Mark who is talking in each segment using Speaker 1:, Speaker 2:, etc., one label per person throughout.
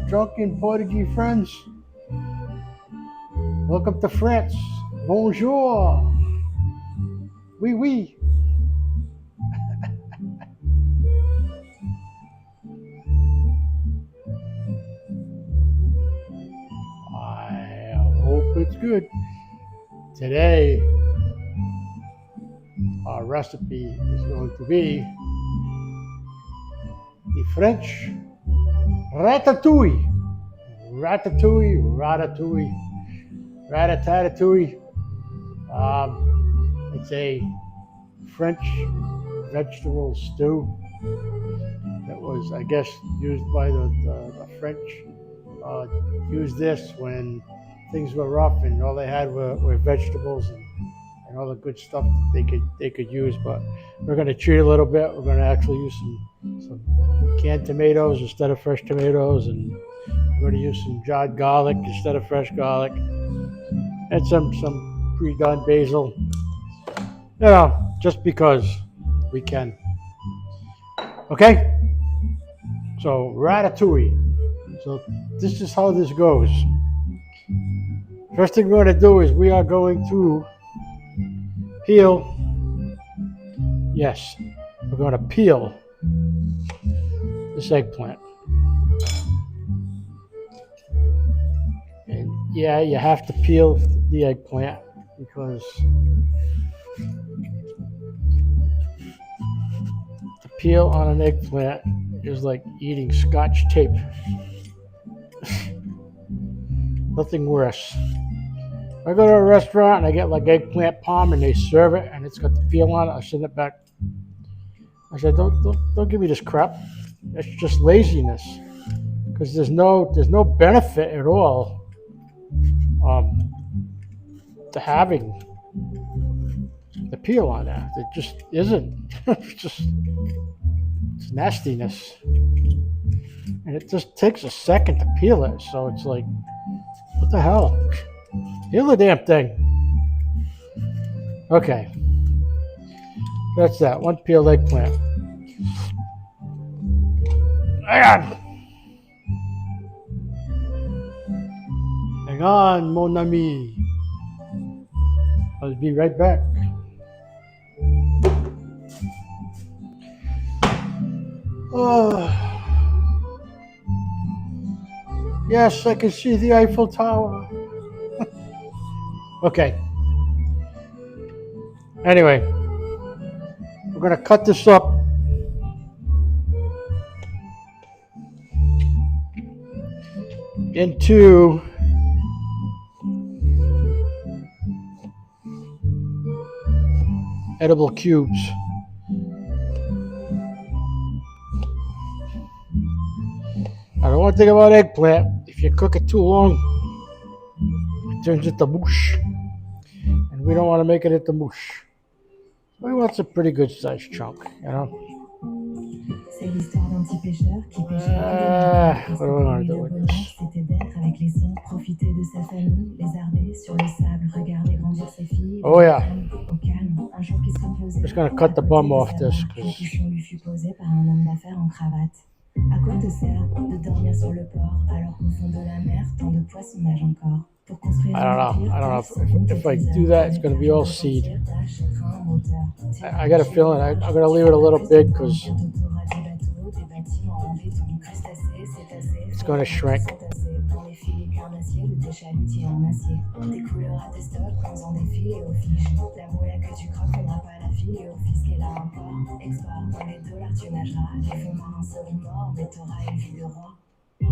Speaker 1: drunken Portuguese friends. Welcome to France. Bonjour. Oui, oui. I hope it's good. Today, our recipe is going to be the French ratatouille. Ratatouille, ratatouille, ratatouille. It's a French vegetable stew that was, I guess, used by the French. Used this when things were rough and all they had were vegetables and all the good stuff that they could use. But we're going to cheat a little bit. We're going to actually use some canned tomatoes instead of fresh tomatoes, and we're going to use some dried garlic instead of fresh garlic, and some pre-done basil. Just because we can. Okay? So ratatouille. So this is how this goes. First thing we're going to do is we are going to peel. Yes, we're going to peel this eggplant. And yeah, you have to peel the eggplant because to peel on an eggplant is like eating Scotch tape. Nothing worse. I go to a restaurant and I get like eggplant parm and they serve it and it's got the peel on it, I send it back. I said, don't give me this crap. It's just laziness. Because there's no benefit at all to having the peel on that. It just isn't. It's nastiness. And it just takes a second to peel it. So it's like, what the hell? Peel the damn thing. Okay. That's that. One peeled eggplant. Hang on, mon ami. I'll be right back. Oh. Yes, I can see the Eiffel Tower. Okay. Anyway, we're going to cut this up into edible cubes. Now, the one thing about eggplant, if you cook it too long, it turns into mush. And we don't want to make it into mush. We want a pretty good sized chunk, you know?
Speaker 2: C'est l'histoire d'un petit pêcheur qui pêchait
Speaker 1: what do I want to do with this?
Speaker 2: c'était d'être avec les siens, profiter de sa famille, lézarder sur le sable, regarder grandir ses filles.
Speaker 1: Oh yeah.
Speaker 2: Au calme, un jour qui se reposait.
Speaker 1: I'm just gonna cut the bum off this.
Speaker 2: La question lui fut posée par un homme d'affaires en cravate. À quoi te sert de dormir sur le port alors qu'au fond de la mer, tant de poissons nagent encore?
Speaker 1: I don't know if I do that, it's going to be all seed. I got a feeling I'm going to leave it a little big because it's going to shrink.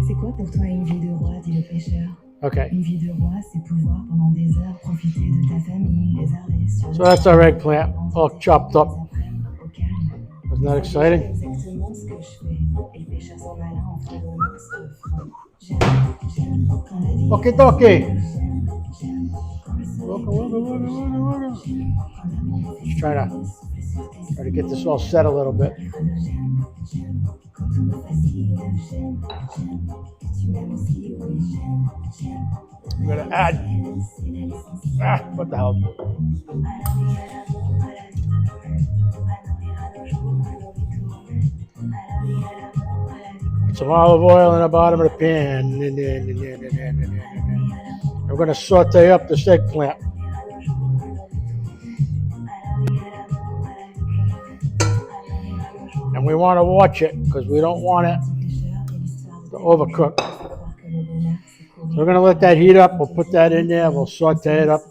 Speaker 2: C'est quoi pour toi une vie de roi, dit le pêcheur?
Speaker 1: Okay.
Speaker 2: Une vie de roi, c'est pouvoir pendant des heures profiter de ta famille, les arder sur
Speaker 1: So that's our eggplant, all chopped up. Isn't that exciting?
Speaker 2: Exactement ce que je fais. Et le pêcheur s'en alla en fredonnant ce
Speaker 1: Okay, dokie. Just try to get this all set a little bit. I'm gonna add. What the hell? some olive oil in the bottom of the pan. We're going to saute up this eggplant. And we want to watch it because we don't want it to overcook. So we're going to let that heat up. We'll put that in there. We'll saute it up.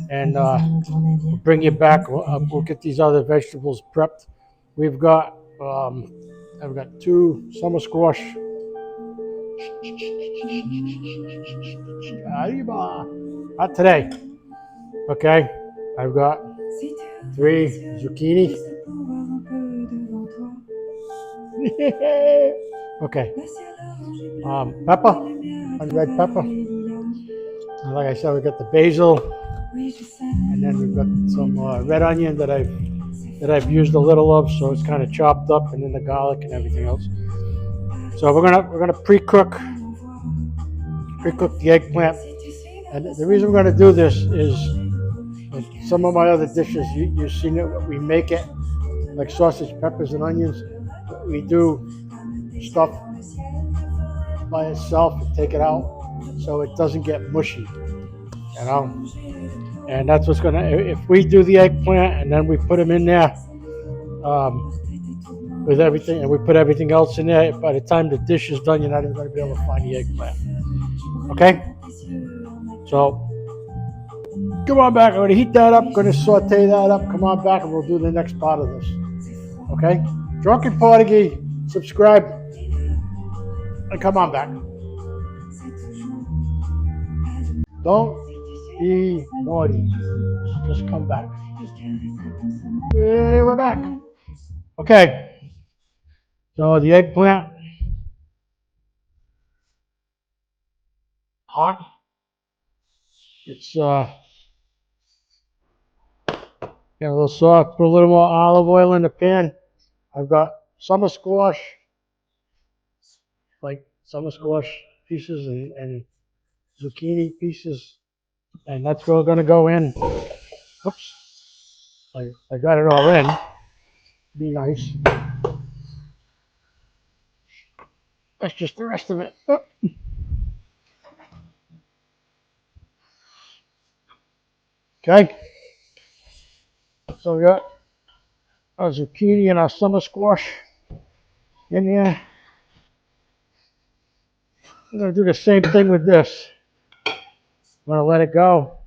Speaker 1: And we'll bring you back. We'll get these other vegetables prepped. We've got I've got 2 summer squash. Not today. Okay. I've got 3 zucchini. Okay. Pepper, red pepper. And like I said, we've got the basil, and then we've got some red onion that I've used a little of, so it's kind of chopped up, and then the garlic and everything else. So we're gonna pre-cook the eggplant, and the reason we're gonna do this is some of my other dishes you've seen it. We make it like sausage, peppers, and onions. We do stuff by itself and take it out so it doesn't get mushy, And that's what's gonna. If we do the eggplant and then we put them in there with everything, and we put everything else in there, by the time the dish is done, you're not even going to be able to find the eggplant. Okay? So come on back. I'm going to heat that up. Going to saute that up. Come on back, and we'll do the next part of this. Okay? Drunken Prodigy, subscribe, and come on back. Don't be naughty. Just come back. Hey, we're back. Okay. So the eggplant. Hot. It's get a little soft. Put a little more olive oil in the pan. I've got summer squash, like summer squash pieces and zucchini pieces, and that's all going to go in. Oops, I got it all in. Be nice. That's just the rest of it. Oh. Okay. So we got our zucchini and our summer squash in there. I'm going to do the same thing with this. I'm going to let it go.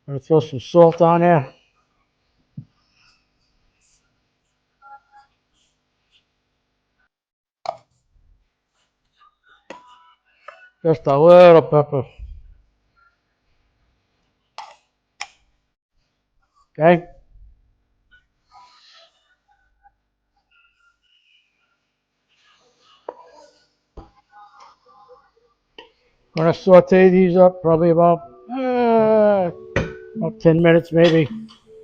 Speaker 1: I'm going to throw some salt on there. Just a little pepper. Okay. I'm going to saute these up probably about 10 minutes maybe.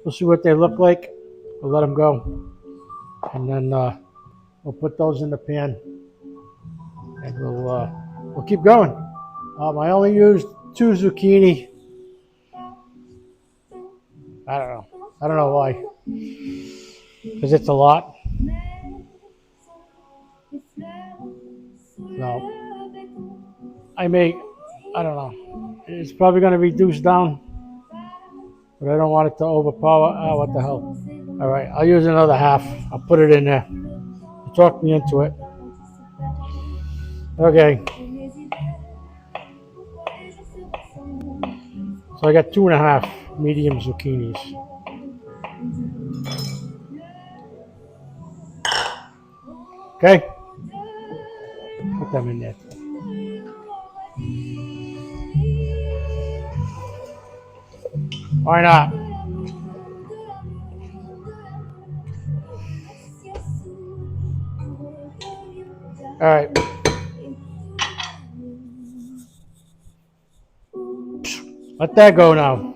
Speaker 1: We'll see what they look like. We'll let them go. And then we'll put those in the pan. And we'll keep going. I only used 2 zucchini. I don't know. I don't know why. Because it's a lot. No. I don't know. It's probably going to reduce down. But I don't want it to overpower. Oh, what the hell. All right, I'll use another half. I'll put it in there. You talked me into it. Okay. So I got 2.5 medium zucchinis. Okay. Put them in there. Why not? All right. Let that go now.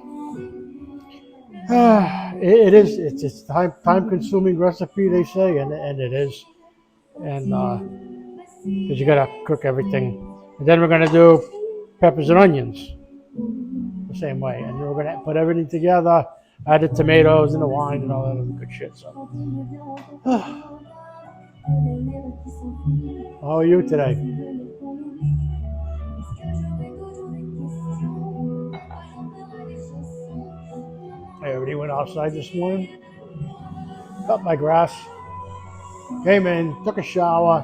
Speaker 1: It is. It's a time-consuming recipe, they say, and it is. And because you gotta cook everything, and then we're gonna do peppers and onions the same way, and we're gonna put everything together, add the tomatoes and the wine and all that other good shit. So, How are you today? I already went outside this morning, cut my grass, came in, took a shower,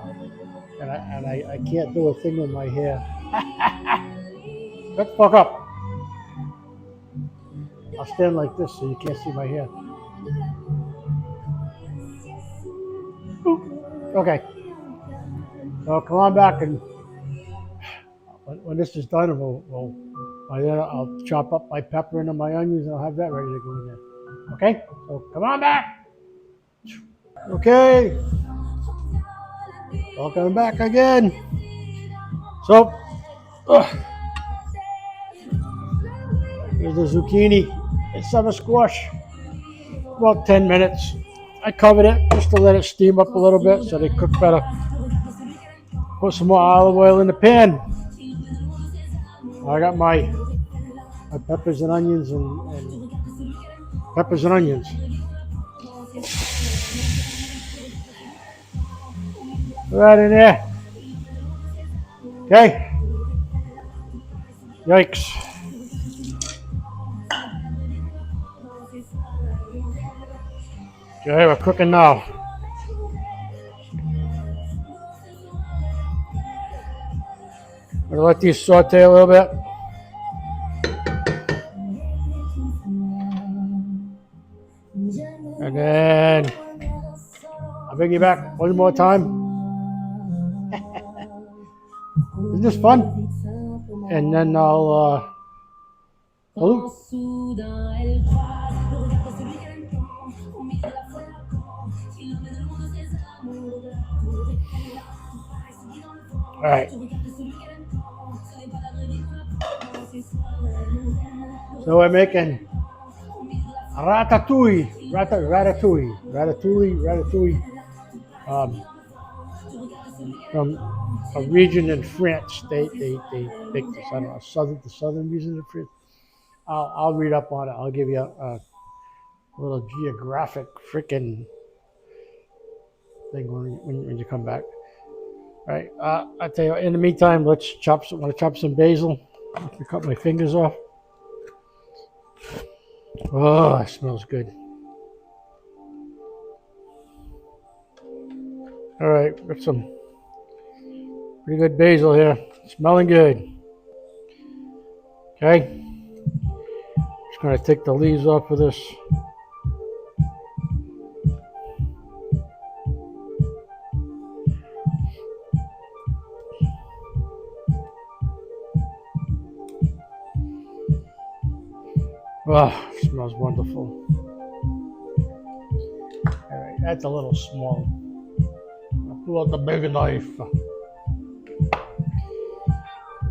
Speaker 1: and I can't do a thing with my hair. Shut the fuck up. I'll stand like this so you can't see my hair. Okay. So come on back, and when this is done, by then I'll chop up my pepper and my onions, and I'll have that ready to go in there. Okay? So come on back. Okay. Welcome back again. So, here's the zucchini and summer squash. About 10 minutes. I covered it just to let it steam up a little bit so they cook better. Put some more olive oil in the pan. I got my peppers and onions and peppers and onions. Right in there. Okay. Yikes. Okay, we're cooking now. I'm gonna let these saute a little bit. And then I'll bring you back one more time. Isn't this fun? And then I'll all right. So we're making ratatouille. From a region in France. They make this. I don't know, the southern region of France. I'll read up on it. I'll give you a little geographic freaking thing when you come back. All right. I tell you. In the meantime, let's chop some. Want to chop some basil? Let me cut my fingers off. Oh, it smells good. All right, got some pretty good basil here. Smelling good. Okay. Just gonna take the leaves off of this. Oh, smells wonderful. All right, that's a little small. I'll pull out the bigger knife.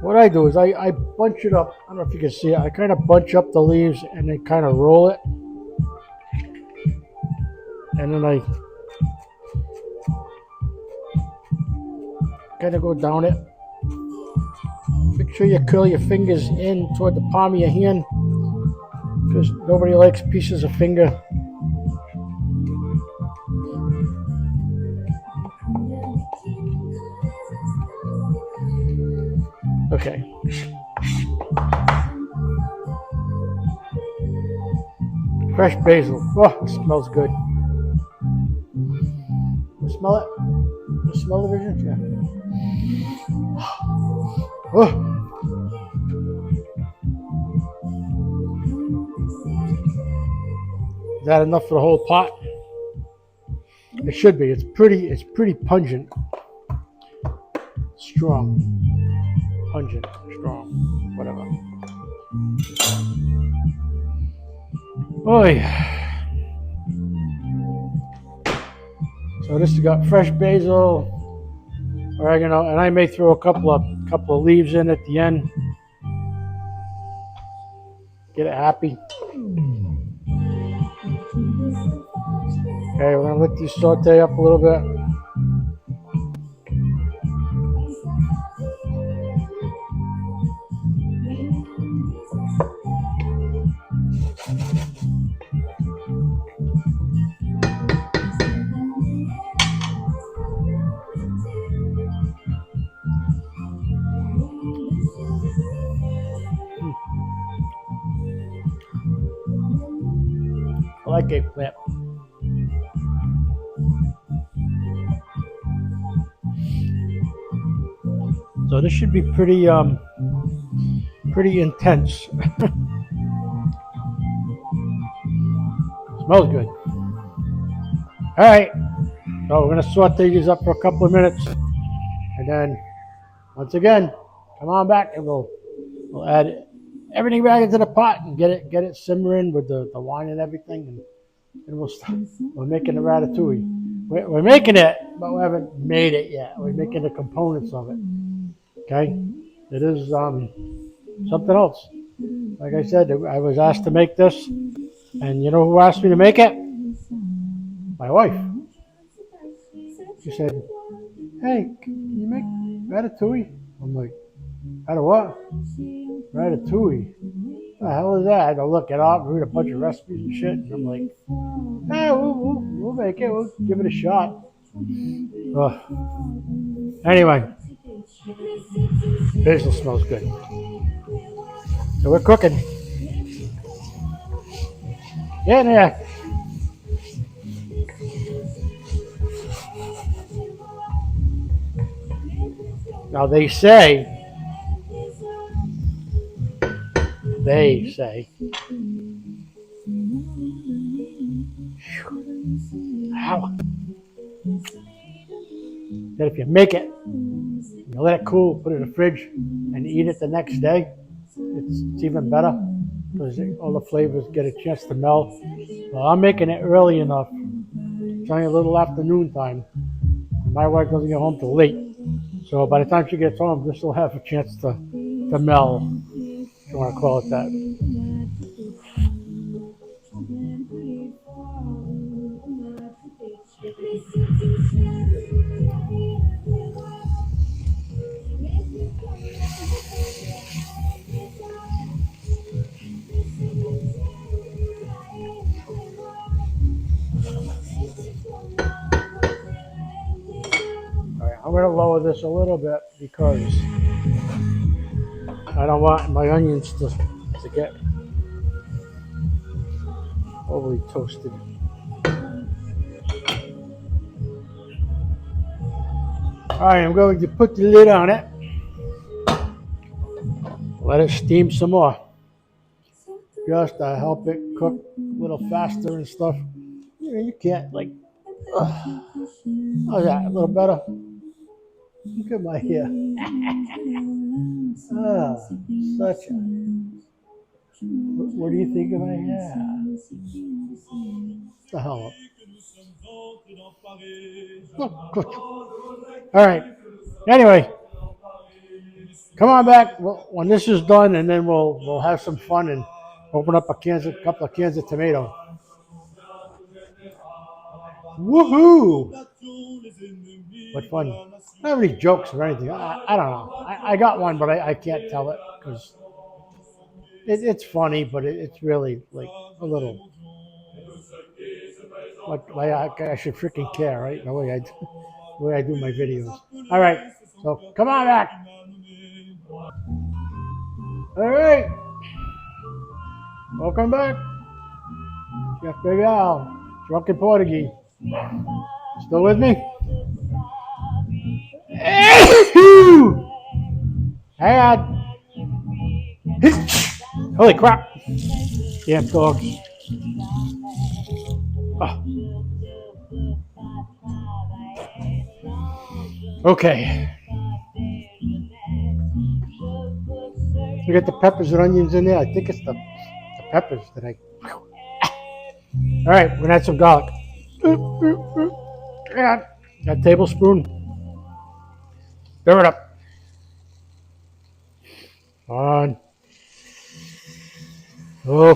Speaker 1: What I do is I bunch it up. I don't know if you can see it. I kind of bunch up the leaves and then kind of roll it. And then I kind of go down it. Make sure you curl your fingers in toward the palm of your hand, because nobody likes pieces of finger. Okay. Fresh basil. Oh, it smells good. You smell it? You smell the vision? Yeah. Oh. Is that enough for the whole pot? It should be. It's pretty pungent. Strong. Pungent. Strong. Whatever. Oh yeah. So this has got fresh basil, oregano, and I may throw a couple of leaves in at the end. Get it happy. Okay, we're gonna let these saute up a little bit. like eggplant. So this should be pretty intense. Smells good. All right, so we're gonna saute these up for a couple of minutes, and then once again, come on back and we'll add everything back into the pot and get it simmering with the wine and everything, and we're making the ratatouille. We're making it, but we haven't made it yet. We're making the components of it. Okay, it is something else. Like I said, I was asked to make this, and you know who asked me to make it? My wife. She said, "Hey, can you make ratatouille?" I'm like, "Out of what?" Ratatouille. What the hell is that? I had to look it up, read a bunch of recipes and shit, and I'm like, we'll make it. We'll give it a shot. Ugh. Anyway, basil smells good. So we're cooking. Get in there. Now they say, ow, that if you make it, you let it cool, put it in the fridge, and eat it the next day, it's even better because all the flavors get a chance to melt. Well, I'm making it early enough. It's only a little afternoon time. And my wife doesn't get home till late. So by the time she gets home, this will have a chance to melt, if you want to call it that. All right, I'm going to lower this a little bit because I don't want my onions to get overly toasted. All right, I'm going to put the lid on it. Let it steam some more. Just to help it cook a little faster and stuff. You can't, like, how's that? A little better? Look at my hair. Such a. What do you think of my hair? What the hell? Oh, good. All right. Anyway, come on back when this is done, and then we'll have some fun and open up a couple of cans of tomato. Woohoo! What fun. I don't have any jokes or anything. I don't know. I got one, but I can't tell it because it's funny, but it's really like a little like I should freaking care, right? The way I do my videos. All right, so come on back. All right, welcome back, Chef Baby Al, Drunken Portuguese. Still with me? Hang on. Holy crap! Damn dogs. Oh. Okay. We got the peppers and onions in there. I think it's the peppers that I. All right, we're gonna add some garlic. Yeah, a tablespoon. Stir it up. On. Oh.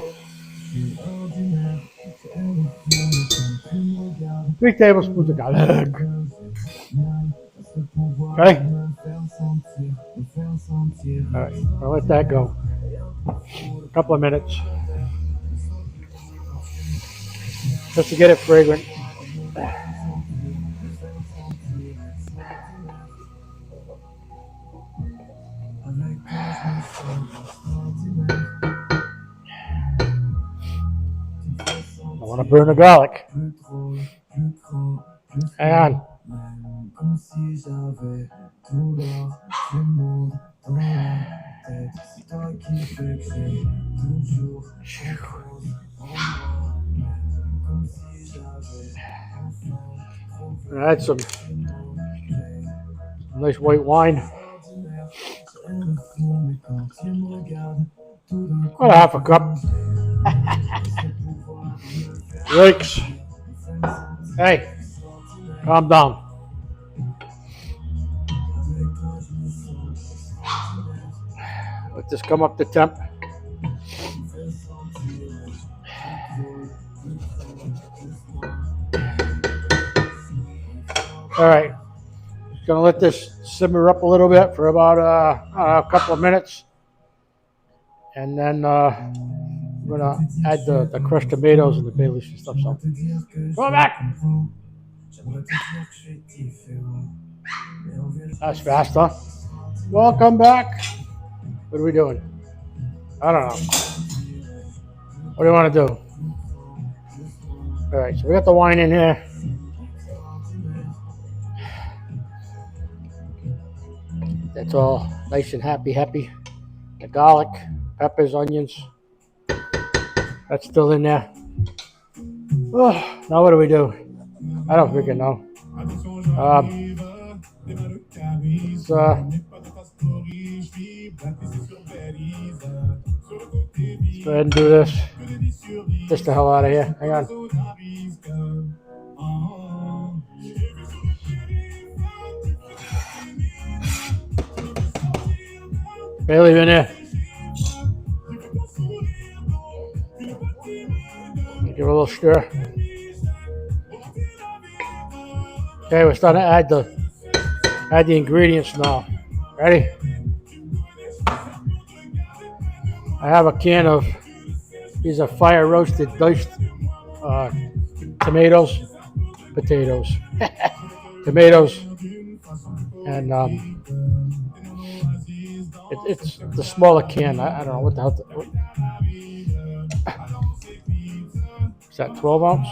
Speaker 1: 3 tablespoons of garlic. Okay. All right, I'll let that go. A couple of minutes. Just to get it fragrant. want to burn the garlic. Hang on. Add some nice white wine. About a half a cup. Yikes. Hey, calm down. Let this come up to temp. All right, gonna let this simmer up a little bit for about a couple of minutes, and then I'm gonna add the crushed tomatoes and the bay leaves and stuff. So, come back. That's fast, huh? Welcome back. What are we doing? I don't know. What do you want to do? All right, so we got the wine in here. That's all nice and happy. The garlic, peppers, onions. That's still in there. Oh, now what do we do? I don't freaking know. Let's go ahead and do this. Just the hell out of here. Hang on. Bay leaf in there. Give it a little stir. Okay, we're starting to add the ingredients now. Ready? I have a can of these are fire roasted diced tomatoes, tomatoes, and it's the smaller can. I don't know what the hell. Is that 12 ounce?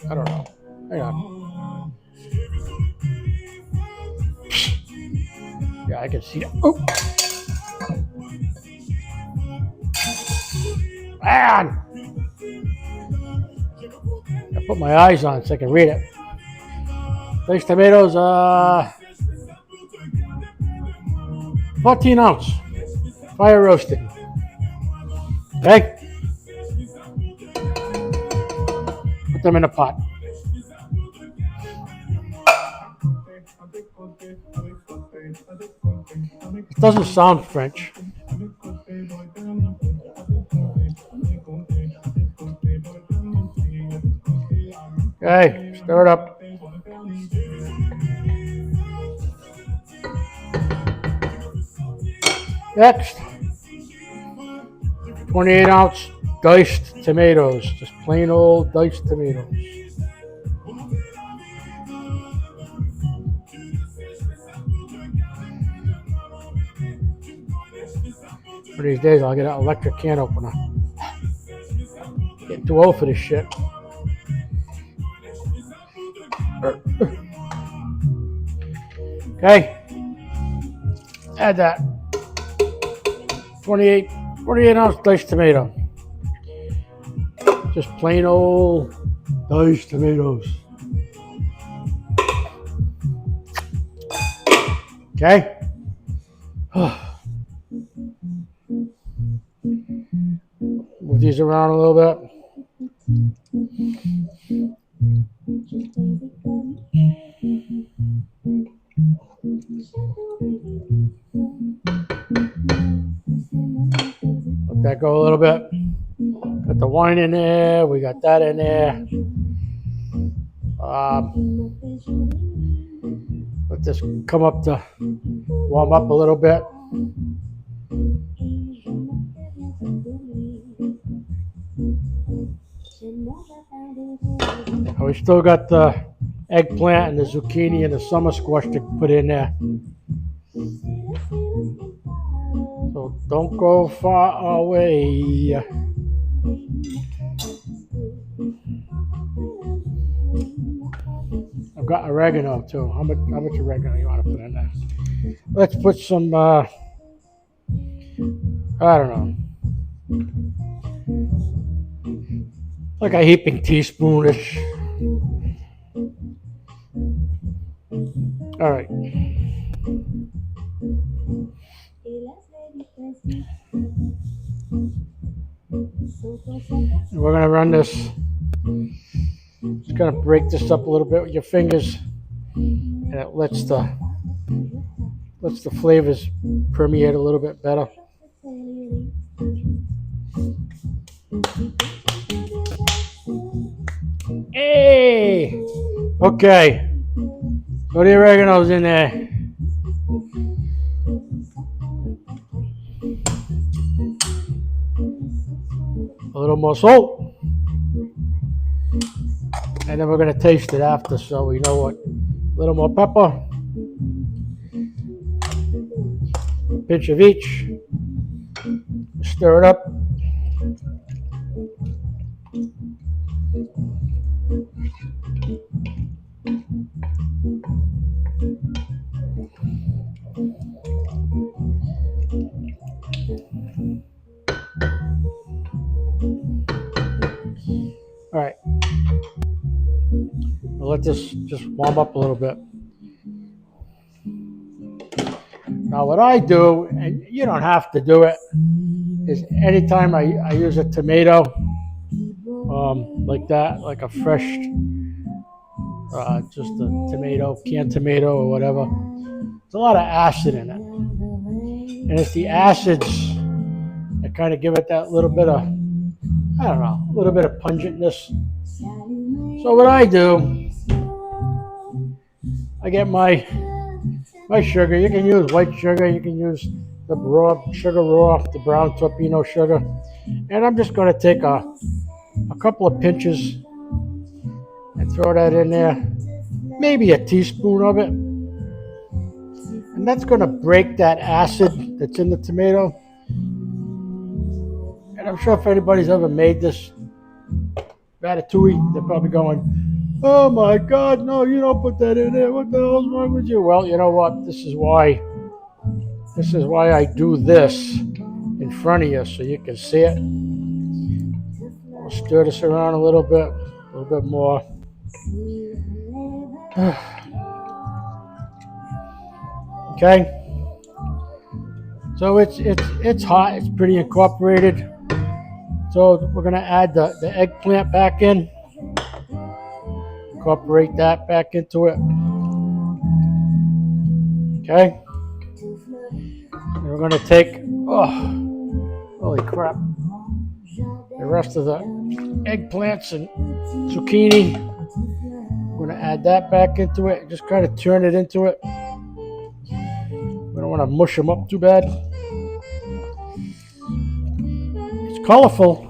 Speaker 1: I don't know. Hang on. Yeah, I can see it. Oh. Man! I put my eyes on so I can read it. Diced tomatoes, 14 ounce. Fire roasted. Okay? Put them in a pot. It doesn't sound French. Okay, stir it up. Next, 28 ounce diced tomatoes, just plain old diced tomatoes. One of these days I'll get an electric can opener. Getting too old for this shit. Okay, add that 28 ounce diced tomato. Just plain old diced tomatoes. Okay. Move these around a little bit. Let that go a little bit. Got the wine in there. We got that in there. Let this come up to warm up a little bit. We still got the eggplant and the zucchini and the summer squash to put in there. So don't go far away. I've got oregano too. How much oregano you want to put in there? Let's put some. I don't know, like a heaping teaspoonish. All right. And we're gonna run this. Just gonna break this up a little bit with your fingers, and it lets the flavors permeate a little bit better. Hey, okay. So the oregano's in there. A little more salt. And then we're going to taste it after so we know what. A little more pepper. A pinch of each. Stir it up. All right. We'll let this just warm up a little bit. Now what I do, and you don't have to do it, is anytime I use a tomato, like that, like a fresh, just a tomato, canned tomato or whatever, there's a lot of acid in it. And it's the acids that kind of give it that little bit of, I don't know, a little bit of pungentness. So what I do, I get my sugar. You can use white sugar. You can use the raw, the brown topino sugar. And I'm just going to take a couple of pinches and throw that in there. Maybe a teaspoon of it. And that's going to break that acid that's in the tomato. And I'm sure if anybody's ever made this ratatouille, they're probably going, oh my God, no, you don't put that in there. What the hell's wrong with you? Well, you know what? This is why I do this in front of you so you can see it. We'll stir this around a little bit more. Okay. So it's hot. It's pretty incorporated. So we're gonna add the eggplant back in. Incorporate that back into it. Okay. And we're gonna take, holy crap, the rest of the eggplants and zucchini. We're gonna add that back into it. Just kind of turn it into it. We don't want to mush them up too bad. It's colorful.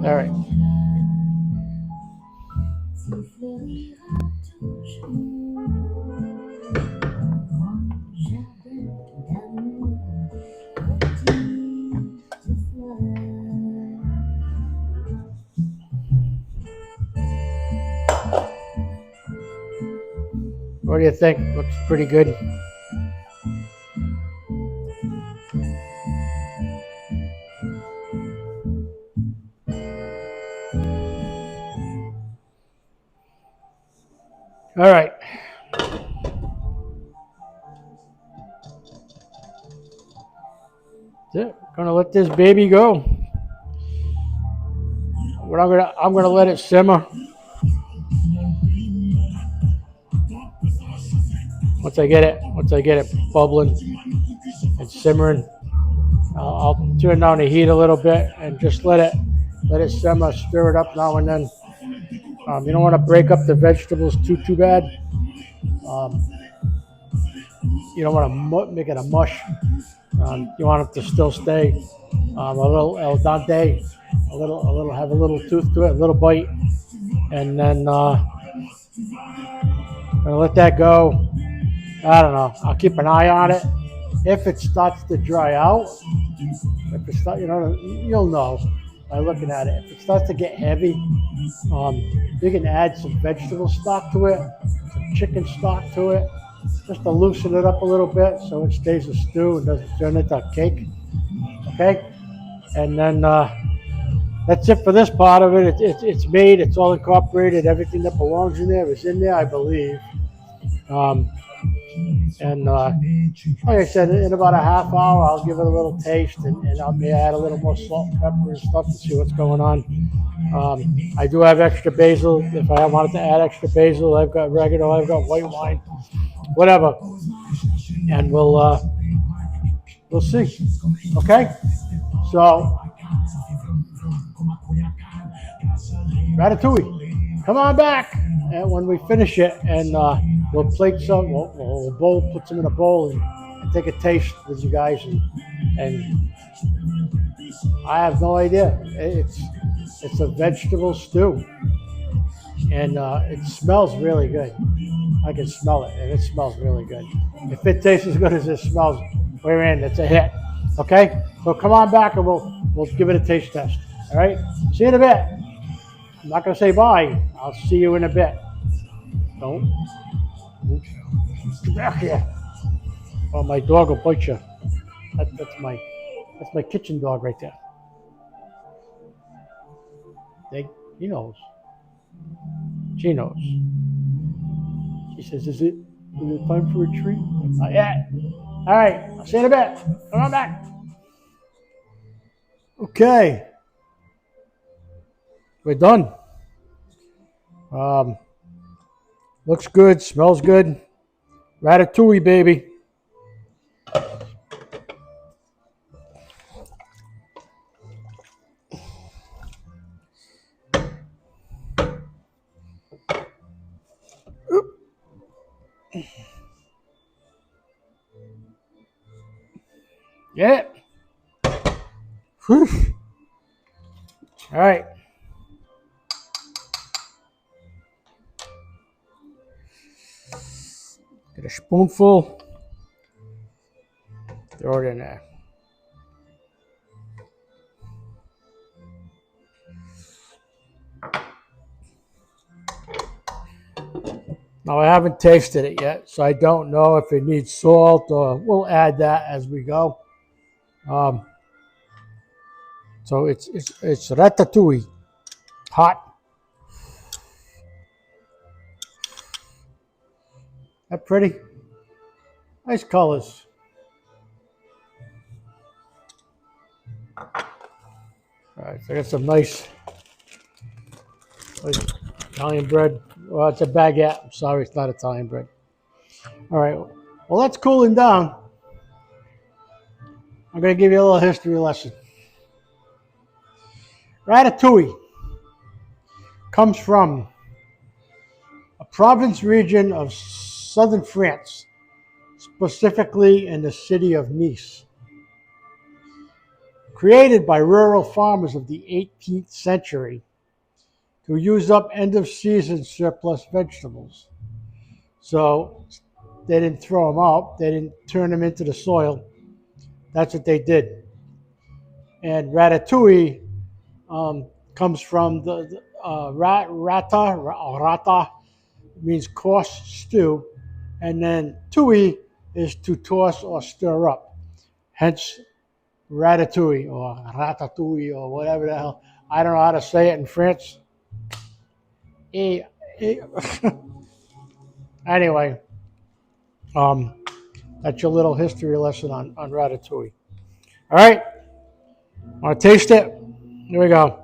Speaker 1: All right. What do you think? Looks pretty good. All right. That's it. Gonna let this baby go. What I'm gonna let it simmer. Once I get it bubbling and simmering, I'll turn down the heat a little bit and just let it simmer. Stir it up now and then. You don't want to break up the vegetables too bad. You don't want to make it a mush. You want it to still stay a little al dente, have a little tooth to it, a little bite, and then I'm gonna let that go. I don't know. I'll keep an eye on it. If it starts to dry out, if it start, you'll know by looking at it. If it starts to get heavy, you can add some vegetable stock to it, some chicken stock to it, just to loosen it up a little bit so it stays a stew and doesn't turn into a cake. Okay, and then that's it for this part of it. It's made. It's all incorporated. Everything that belongs in there is in there, I believe. Um, and like I said, in about a half hour, I'll give it a little taste, and I'll may add a little more salt and pepper and stuff to see what's going on. I do have extra basil. If I wanted to add extra basil, I've got oregano, I've got white wine, whatever, and we'll see. Okay, so Ratatouille, come on back, and when we finish it, and we'll plate some. We'll put some in a bowl and take a taste with you guys, and I have no idea. It's a vegetable stew, and it smells really good. I can smell it, and it smells really good. If it tastes as good as it smells, we're in. It's a hit. Okay, so come on back, and we'll give it a taste test. All right, see you in a bit. I'm not gonna say bye. I'll see you in a bit. Don't get back here. Oh, my dog will bite you. That's my kitchen dog right there. He knows. She knows. She says, is it time for a treat? Not yet. All right, I'll see you in a bit. Come on back. Okay. We're done. Looks good, smells good. Ratatouille, baby. Yeah. Whew. All right. Get a spoonful. Throw it in there. Now, I haven't tasted it yet, so I don't know if it needs salt, or we'll add that as we go. So it's ratatouille, hot. That pretty? Nice colors. All right, so I got some nice Italian bread. Well, it's a baguette. I'm sorry, it's not Italian bread. All right, well, that's cooling down. I'm going to give you a little history lesson. Ratatouille comes from a province region of southern France, specifically in the city of Nice. Created by rural farmers of the 18th century to use up end-of-season surplus vegetables. So they didn't throw them out. They didn't turn them into the soil. That's what they did. And ratatouille comes from the rata means coarse stew, and then touille is to toss or stir up. Hence ratatouille or whatever the hell. I don't know how to say it in French. Anyway, that's your little history lesson on ratatouille. All right, want to taste it? Here we go.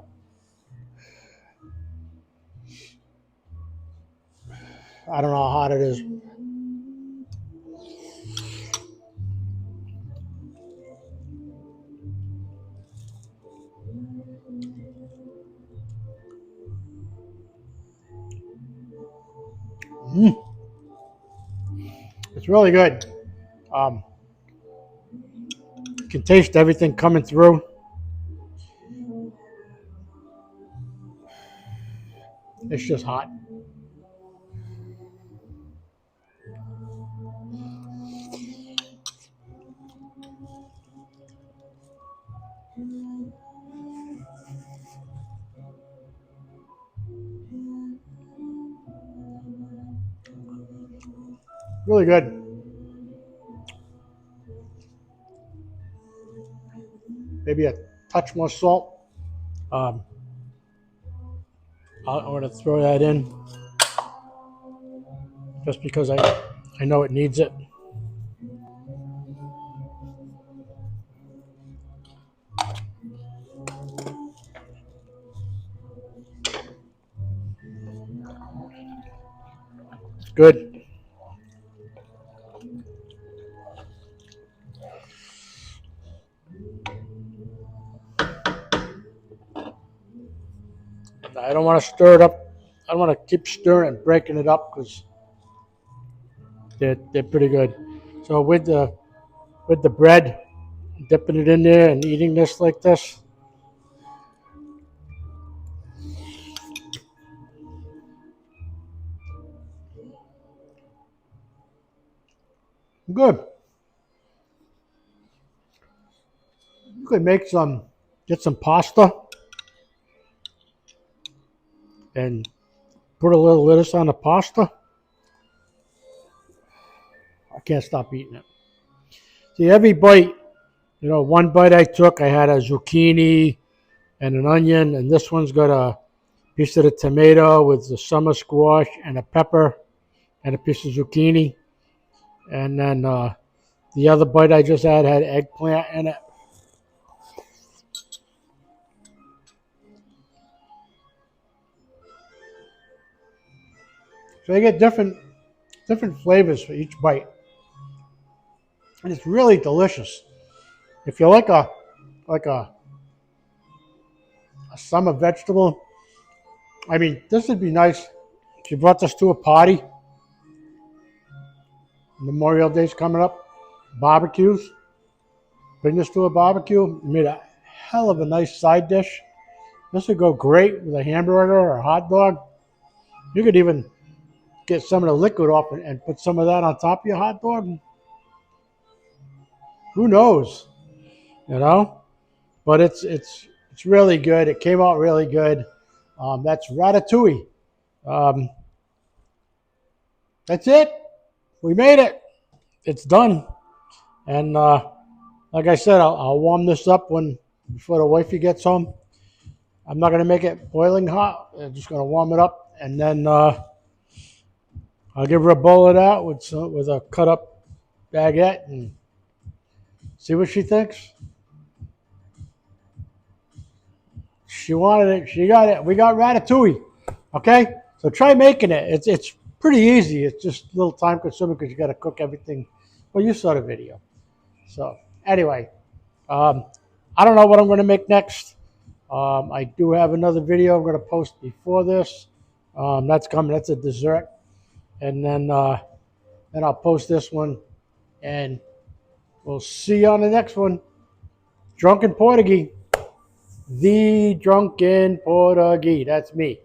Speaker 1: I don't know how hot it is. It's really good. You can taste everything coming through. It's just hot. Really good. Maybe a touch more salt. Um, I'm going to throw that in just because I know it needs it. It's good. I don't want to stir it up. I don't want to keep stirring and breaking it up because they're pretty good. So with the bread, dipping it in there and eating this like this. Good. You could get some pasta and put a little lettuce on the pasta. I can't stop eating it. See, every bite, one bite I took, I had a zucchini and an onion, and this one's got a piece of the tomato with the summer squash and a pepper and a piece of zucchini. And then the other bite I just had eggplant in it. So you get different flavors for each bite. And it's really delicious. If you like a summer vegetable, I mean, this would be nice if you brought this to a party. Memorial Day's coming up. Barbecues. Bring this to a barbecue. Made a hell of a nice side dish. This would go great with a hamburger or a hot dog. You could even get some of the liquid off and put some of that on top of your hot dog. Who knows? You know? But it's really good. It came out really good. That's Ratatouille. Um, that's it. We made it. It's done. And like I said, I'll warm this up before the wifey gets home. I'm not going to make it boiling hot. I'm just going to warm it up, and then I'll give her a bowl of that with a cut up baguette and see what she thinks. She wanted it. She got it. We got Ratatouille. Okay, so try making it. It's pretty easy. It's just a little time consuming because you got to cook everything. Well, you saw the video. So anyway, I don't know what I'm going to make next. I do have another video I'm going to post before this. That's coming. That's a dessert, and then I'll post this one, and we'll see you on the next one. Drunken Portuguese, the Drunken Portuguese. That's me,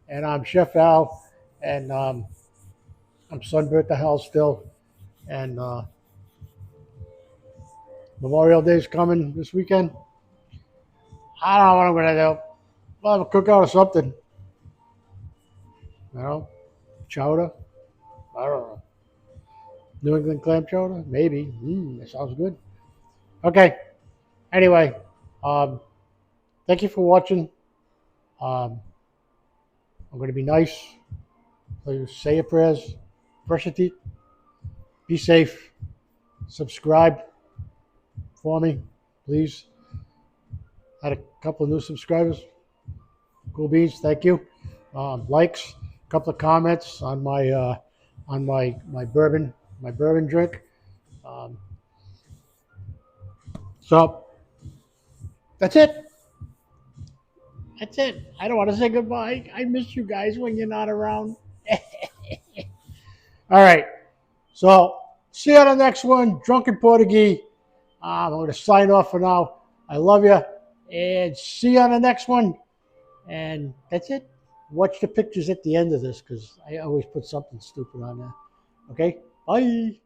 Speaker 1: and I'm Chef Al, and I'm sunburnt to hell still, and Memorial Day's coming this weekend. I don't know what I'm going to do. We'll have a cookout or something. Chowder. I don't know. New England clam chowder? Maybe. That sounds good. Okay. Anyway, thank you for watching. I'm going to be nice. Please say your prayers. Brush your teeth. Be safe. Subscribe for me, please. Had a couple of new subscribers. Cool beans. Thank you. Likes. A couple of comments on my bourbon drink. So that's it. That's it. I don't want to say goodbye. I miss you guys when you're not around. All right. So see you on the next one. Drunken Portuguese. I'm going to sign off for now. I love you. And see you on the next one. And that's it. Watch the pictures at the end of this because I always put something stupid on there. Okay? Bye.